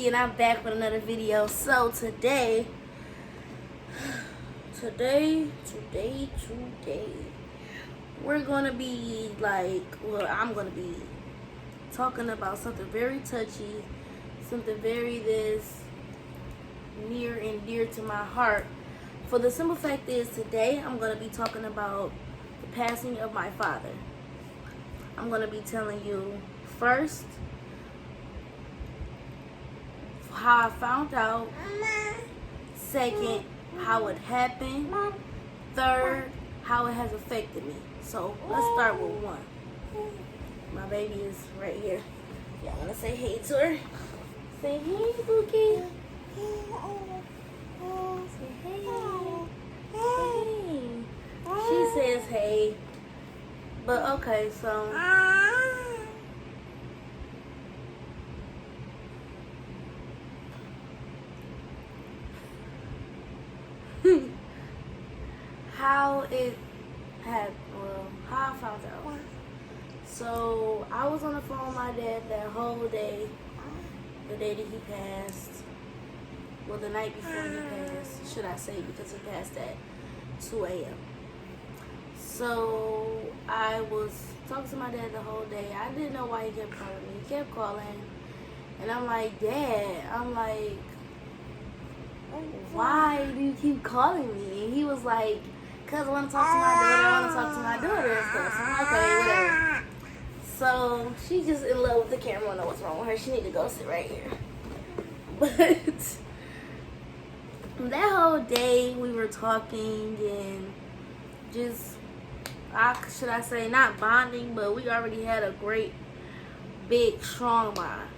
Kiki, and I'm back with another video. So today, we're gonna be I'm gonna be talking about something very touchy, something very this near and dear to my heart. For the simple fact is, today I'm gonna be talking about the passing of my father. I'm gonna be telling you first how I found out, second, how it happened, third, how it has affected me. So let's start with one. My baby is right here. Y'all wanna say hey to her? Say hey, Bookie. Say hey. Hey. She says hey. But okay, so how I found out. So I was on the phone with my dad that whole day, the day that he passed. Well, the night before he passed, should I say, because he passed at 2 a.m. So I was talking to my dad the whole day. I didn't know why he kept calling me. He kept calling, and I'm like, Dad, why do you keep calling me? And he was like, because I want to talk to my daughter, and stuff. So I'm like, okay, whatever. So she's just in love with the camera. I don't know what's wrong with her. She need to go sit right here. But that whole day we were talking and just, should I say, not bonding, but we already had a great, big, strong bond.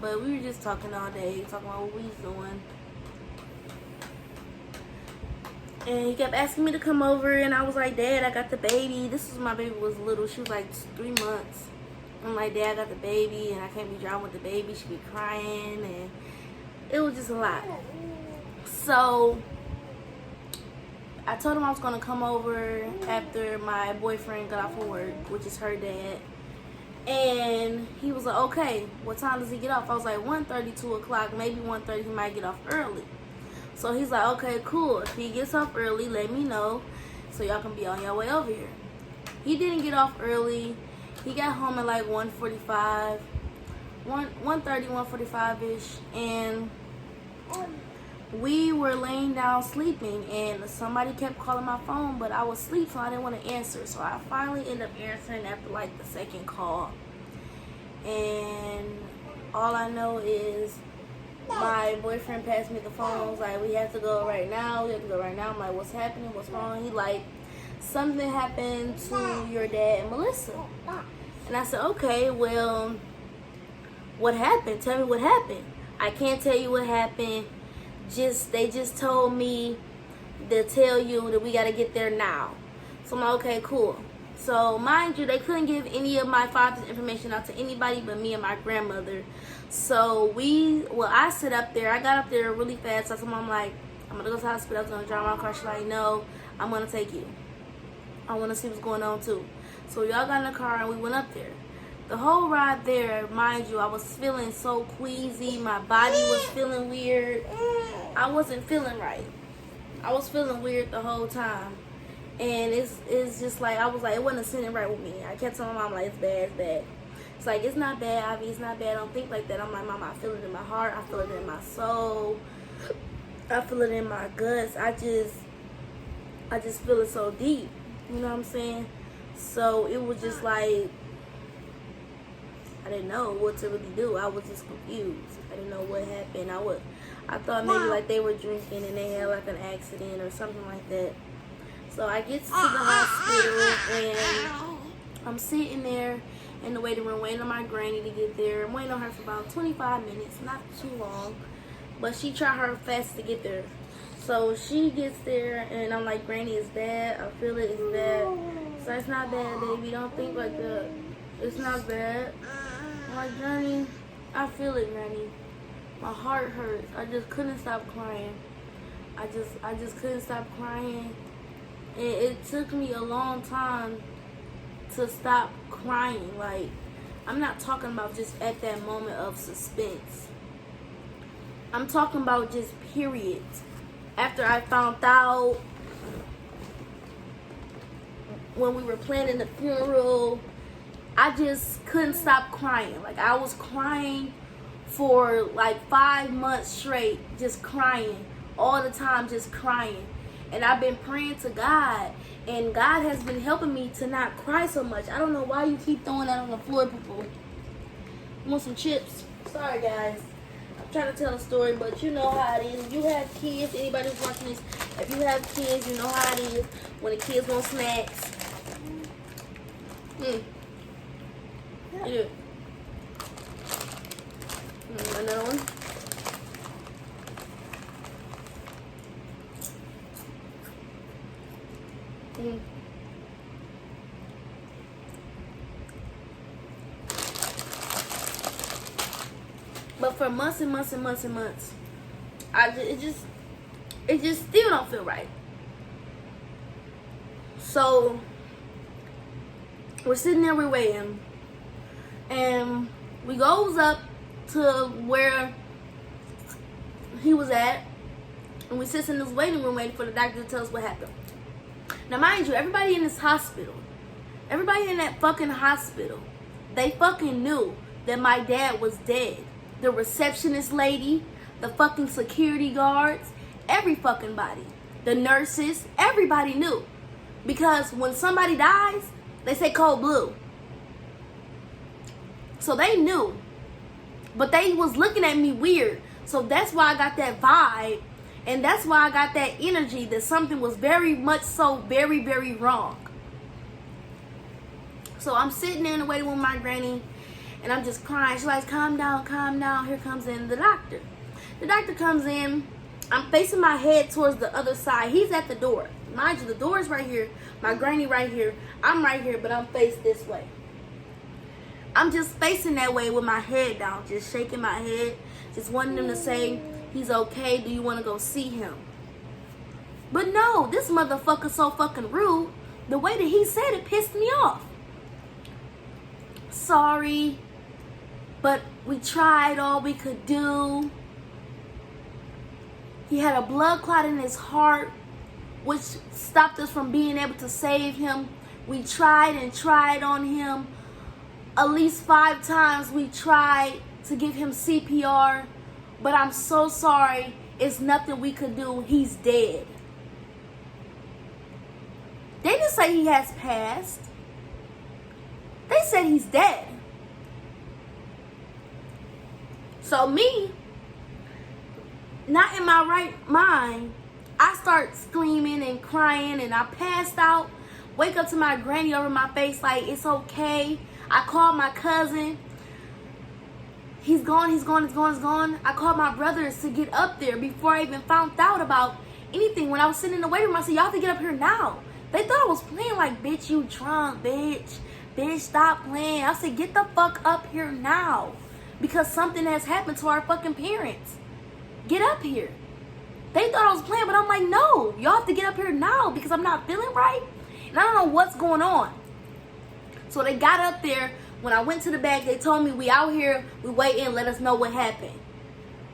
But we were just talking all day, talking about what we was doing. And he kept asking me to come over, and I was like, Dad, I got the baby. This was my baby was little. She was like 3 months. I'm like, Dad, I got the baby, and I can't be driving with the baby. She be crying, and it was just a lot. So I told him I was going to come over after my boyfriend got off of work, which is her dad. And he was like, okay, what time does he get off? I was like, 1:30, 2 o'clock, maybe 1:30, he might get off early. So he's like, okay, cool. If he gets off early, let me know so y'all can be on your way over here. He didn't get off early. He got home at like 1:45, 1:30, 1:45-ish. And we were laying down sleeping, and somebody kept calling my phone, but I was asleep, so I didn't want to answer. So I finally ended up answering after like the second call. And all I know is my boyfriend passed me the phone. Was like, we have to go right now. I'm like, what's happening? What's wrong? He like, something happened to your dad and Melissa. And I said, okay, well, what happened? Tell me what happened. I can't tell you what happened. They just told me to tell you that we got to get there now. So I'm like, okay, cool. So mind you, they couldn't give any of my father's information out to anybody but me and my grandmother. So I sit up there. I got up there really fast. So I told Mom, like, I'm going to go to the hospital. I was going to drive my car. She's like, no, I'm going to take you. I want to see what's going on too. So y'all got in the car and we went up there. The whole ride there, mind you, I was feeling so queasy. My body was feeling weird. I wasn't feeling right. I was feeling weird the whole time. And it's just like, I was like, it wasn't sitting right with me. I kept telling my mom, like, it's bad, it's bad. It's like, it's not bad, Ivy, it's not bad. Don't think like that. I'm like, Mom, I feel it in my heart. I feel it in my soul. I feel it in my guts. I just feel it so deep. You know what I'm saying? So it was just like, I didn't know what to really do. I was just confused. I didn't know what happened. I thought maybe like they were drinking and they had like an accident or something like that. So I get to the hospital and I'm sitting there in the waiting room waiting on my granny to get there. I'm waiting on her for about 25 minutes, not too long. But she tried her best to get there. So she gets there and I'm like, Granny, it's bad. I feel it, it's bad. So it's not bad, baby. Don't think like that. It's not bad. I'm like, Granny, I feel it, Granny. My heart hurts. I just couldn't stop crying. I just couldn't stop crying. And it took me a long time to stop crying. Like, I'm not talking about just at that moment of suspense. I'm talking about just period. After I found out, when we were planning the funeral, I just couldn't stop crying. Like, I was crying for like 5 months straight, just crying all the time, just crying. And I've been praying to God, and God has been helping me to not cry so much. I don't know why you keep throwing that on the floor, people. You want some chips? Sorry, guys. I'm trying to tell a story, but you know how it is. If you have kids, anybody who's watching this, if you have kids, you know how it is when the kids want snacks. Yeah. Another one. But for months and months and months and months, it just still don't feel right. So we're sitting there, we're waiting, and we goes up to where he was at, and we sits in this waiting room waiting for the doctor to tell us what happened. Now, mind you, everybody in this hospital, everybody in that fucking hospital, they fucking knew that my dad was dead. The receptionist lady, the fucking security guards, every fucking body, the nurses, everybody knew. Because when somebody dies, they say cold blue. So they knew. But they was looking at me weird. So that's why I got that vibe. And that's why I got that energy that something was very much so very, very wrong. So I'm sitting there in the waiting room with my granny. And I'm just crying. She's like, calm down, calm down. Here comes in the doctor. The doctor comes in. I'm facing my head towards the other side. He's at the door. Mind you, the door is right here. My granny right here. I'm right here, but I'm faced this way. I'm just facing that way with my head down, just shaking my head, just wanting them to say, he's okay, do you want to go see him? But no, this motherfucker's so fucking rude. The way that he said it pissed me off. Sorry, but we tried all we could do. He had a blood clot in his heart, which stopped us from being able to save him. We tried and tried on him. At least 5 times we tried to give him CPR, but I'm so sorry. It's nothing we could do. He's dead. They didn't say he has passed. They said he's dead. So me, not in my right mind, I start screaming and crying, and I passed out. Wake up to my granny over my face like, it's okay. I called my cousin. He's gone, he's gone, he's gone, he's gone. I called my brothers to get up there before I even found out about anything. When I was sitting in the waiting room, I said, y'all have to get up here now. They thought I was playing like, bitch, you drunk, bitch. Bitch, stop playing. I said, get the fuck up here now. Because something has happened to our fucking parents. Get up here. They thought I was playing, but I'm like, no. Y'all have to get up here now because I'm not feeling right. And I don't know what's going on. So they got up there. When I went to the back, they told me, we out here, we waiting, let us know what happened.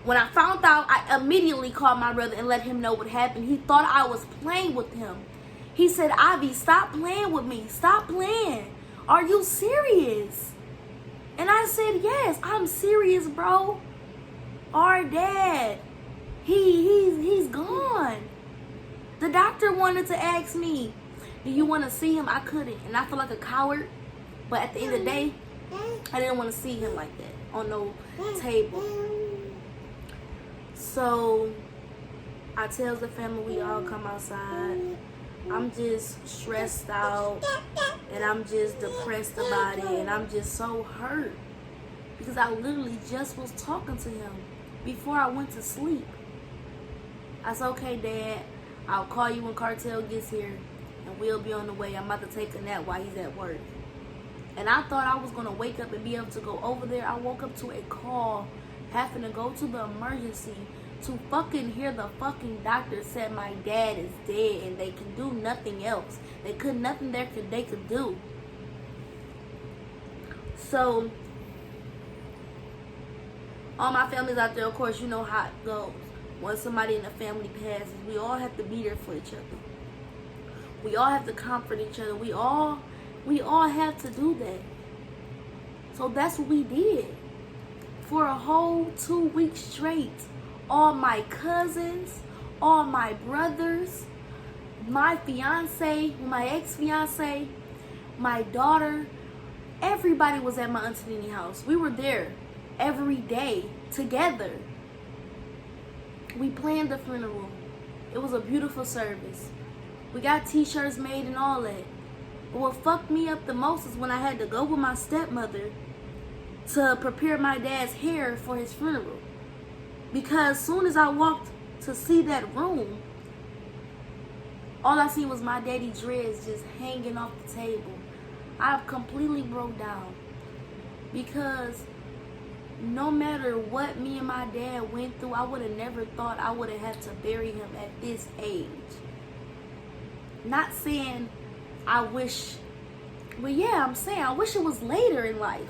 When I found out, I immediately called my brother and let him know what happened. He thought I was playing with him. He said, Ivy, stop playing with me. Stop playing. Are you serious? And I said, yes, I'm serious, bro. Our dad, he's gone. The doctor wanted to ask me, do you want to see him? I couldn't. And I feel like a coward. But at the end of the day, I didn't want to see him like that on no table. So I tells the family we all come outside. I'm just stressed out and I'm just depressed about it, and I'm just so hurt because I literally just was talking to him before I went to sleep. I said, okay, Dad, I'll call you when Cartel gets here and we'll be on the way. I'm about to take a nap while he's at work. And I thought I was going to wake up and be able to go over there. I woke up to a call having to go to the emergency to fucking hear the fucking doctor said my dad is dead and they can do nothing else. They could do. So All my families out there, of course, you know how it goes. When somebody in the family passes, we all have to be there for each other. We all have to comfort each other. We all have to do that. So that's what we did. For a whole 2 weeks straight. All my cousins, all my brothers, my fiance, my ex-fiance, my daughter, everybody was at my Auntie Nene house. We were there every day together. We planned the funeral. It was a beautiful service. We got t-shirts made and all that. But what fucked me up the most is when I had to go with my stepmother to prepare my dad's hair for his funeral. Because as soon as I walked to see that room, all I seen was my daddy's dreads just hanging off the table. I completely broke down. Because no matter what me and my dad went through, I would have never thought I would have had to bury him at this age. Not saying I wish, but yeah, I'm saying I wish it was later in life.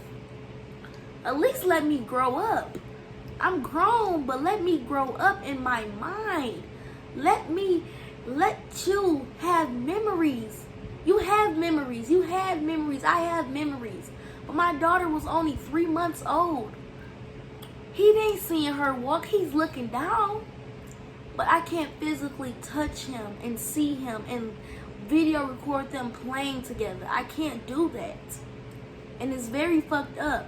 At least let me grow up. I'm grown, but let me grow up in my mind. Let you have memories. You have memories. You had memories. I have memories. But my daughter was only 3 months old. He ain't seeing her walk. He's looking down. But I can't physically touch him and see him and video record them playing together. I can't do that. And it's very fucked up.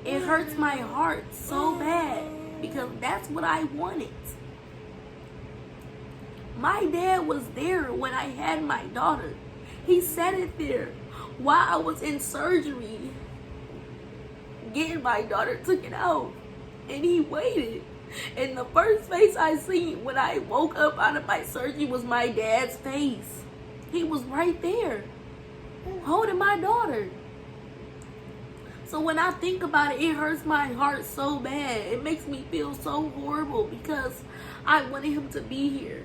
It hurts my heart so bad because that's what I wanted. My dad was there when I had my daughter. He sat it there while I was in surgery getting my daughter taken out. And he waited. And the first face I seen when I woke up out of my surgery was my dad's face. He was right there holding my daughter. So when I think about it, it hurts my heart so bad. It makes me feel so horrible because I wanted him to be here.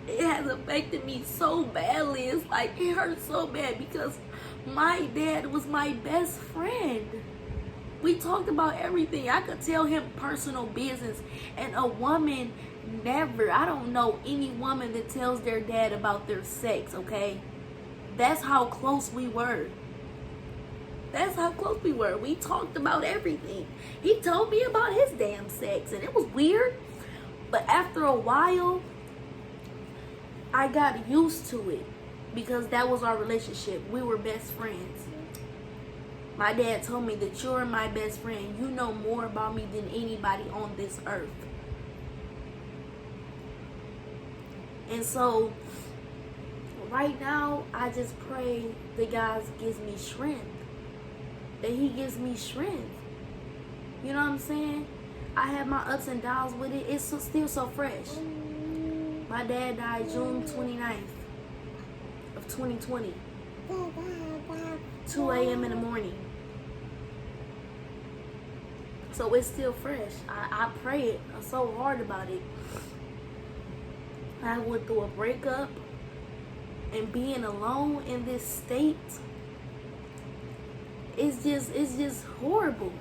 It has affected me so badly. It's like it hurts so bad because my dad was my best friend. We talked about everything. I could tell him personal business. And a woman never, I don't know any woman that tells their dad about their sex, okay? That's how close we were. That's how close we were. We talked about everything. He told me about his damn sex, and it was weird. But after a while, I got used to it because that was our relationship. We were best friends. My dad told me that you're my best friend. You know more about me than anybody on this earth. And so, right now, I just pray that God gives me strength. That he gives me strength. You know what I'm saying? I have my ups and downs with it. It's still so fresh. My dad died June 29th of 2020. 2 a.m. in the morning. So it's still fresh. I pray it. I'm so hard about it. I went through a breakup. And being alone in this state, it's just horrible.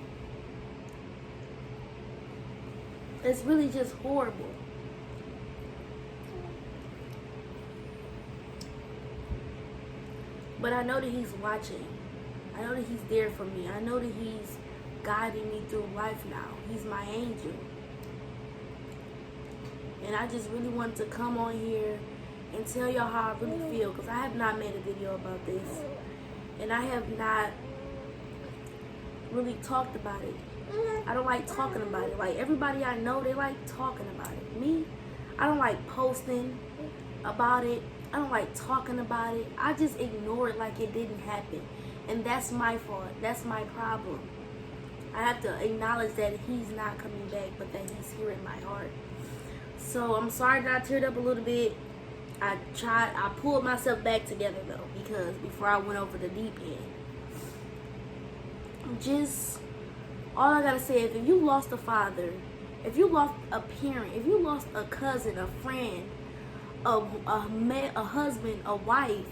It's really just horrible. But I know that he's watching. I know that he's there for me. I know that he's guiding me through life now. He's my angel. And I just really wanted to come on here and tell y'all how I really feel, because I have not made a video about this, and I have not really talked about it. I don't like talking about it. Like everybody I know, they like talking about it. Me, I don't like posting about it. I don't like talking about it. I just ignore it like it didn't happen, and that's my fault. That's my problem. I have to acknowledge that he's not coming back, but that he's here in my heart. So I'm sorry that I teared up a little bit. I pulled myself back together though, because before I went over the deep end. Just, all I gotta say is, if you lost a father, if you lost a parent, if you lost a cousin, a friend, a husband, a wife,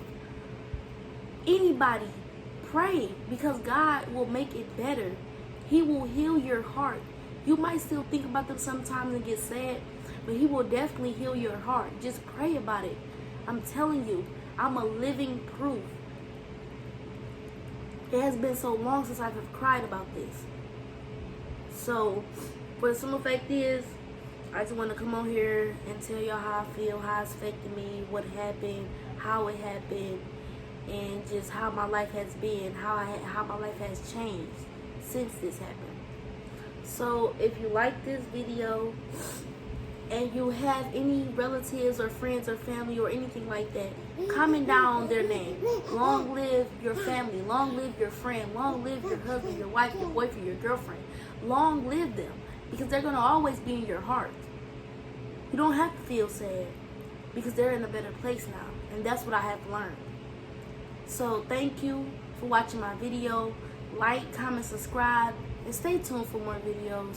anybody, Pray, because God will make it better. He will heal your heart. You might still think about them sometimes and get sad, but He will definitely heal your heart. Just pray about it. I'm telling you, I'm a living proof. It has been so long since I've cried about this. So, for the simple fact is, I just want to come on here and tell y'all how I feel, how it's affected me, what happened, how it happened, and just how my life has been, how my life has changed since this happened. So if you like this video and you have any relatives or friends or family or anything like that, comment down their name. Long live your family, long live your friend, long live your husband, your wife, your boyfriend, your girlfriend. Long live them, because they're going to always be in your heart. You don't have to feel sad, because they're in a better place now, and that's what I have learned. So thank you for watching my video. Like, comment, subscribe, and stay tuned for more videos.